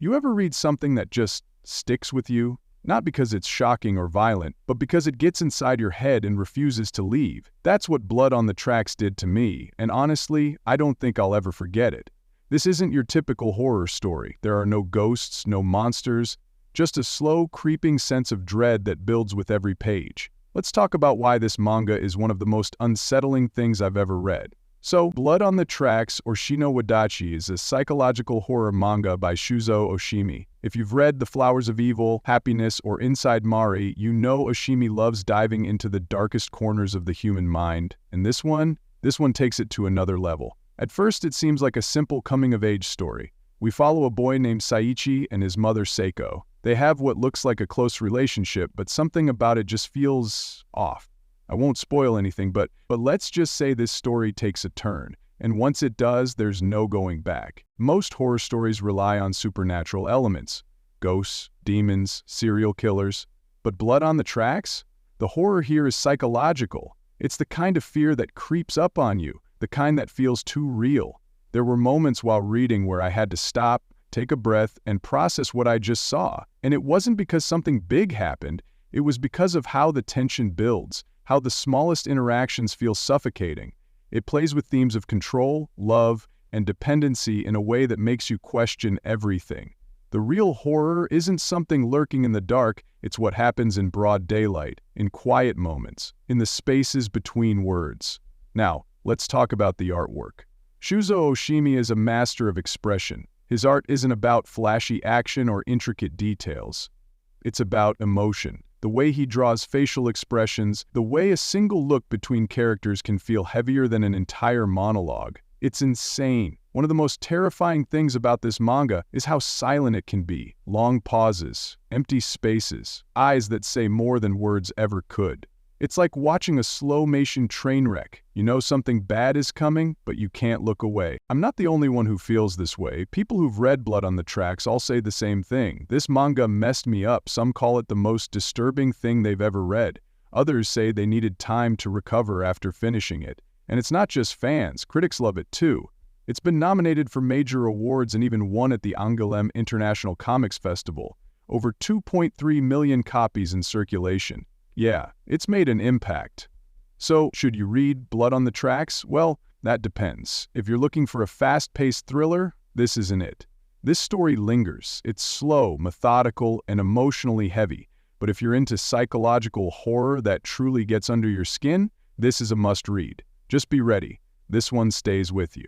You ever read something that just sticks with you? Not because it's shocking or violent, but because it gets inside your head and refuses to leave. That's what Blood on the Tracks did to me, and honestly, I don't think I'll ever forget it. This isn't your typical horror story. There are no ghosts, no monsters, just a slow, creeping sense of dread that builds with every page. Let's talk about why this manga is one of the most unsettling things I've ever read. So, Blood on the Tracks, or Shino Wadachi, is a psychological horror manga by Shuzo Oshimi. If you've read The Flowers of Evil, Happiness, or Inside Mari, you know Oshimi loves diving into the darkest corners of the human mind. And this one takes it to another level. At first, it seems like a simple coming-of-age story. We follow a boy named Saichi and his mother Seiko. They have what looks like a close relationship, but something about it just feels off. I won't spoil anything, but let's just say this story takes a turn, and once it does, there's no going back. Most horror stories rely on supernatural elements, ghosts, demons, serial killers. But Blood on the Tracks? The horror here is psychological. It's the kind of fear that creeps up on you, the kind that feels too real. There were moments while reading where I had to stop, take a breath, and process what I just saw. And it wasn't because something big happened, it was because of how the tension builds, how the smallest interactions feel suffocating. It plays with themes of control, love, and dependency in a way that makes you question everything. The real horror isn't something lurking in the dark, it's what happens in broad daylight, in quiet moments, in the spaces between words. Now, let's talk about the artwork. Shuzo Oshimi is a master of expression. His art isn't about flashy action or intricate details. It's about emotion. The way he draws facial expressions, the way a single look between characters can feel heavier than an entire monologue. It's insane. One of the most terrifying things about this manga is how silent it can be. Long pauses, empty spaces, eyes that say more than words ever could. It's like watching a slow-motion train wreck. You know something bad is coming, but you can't look away. I'm not the only one who feels this way. People who've read Blood on the Tracks all say the same thing. This manga messed me up. Some call it the most disturbing thing they've ever read. Others say they needed time to recover after finishing it. And it's not just fans. Critics love it too. It's been nominated for major awards and even won at the Angoulême International Comics Festival. Over 2.3 million copies in circulation. Yeah, it's made an impact. So, should you read Blood on the Tracks? Well, that depends. If you're looking for a fast-paced thriller, this isn't it. This story lingers. It's slow, methodical, and emotionally heavy. But if you're into psychological horror that truly gets under your skin, this is a must-read. Just be ready. This one stays with you.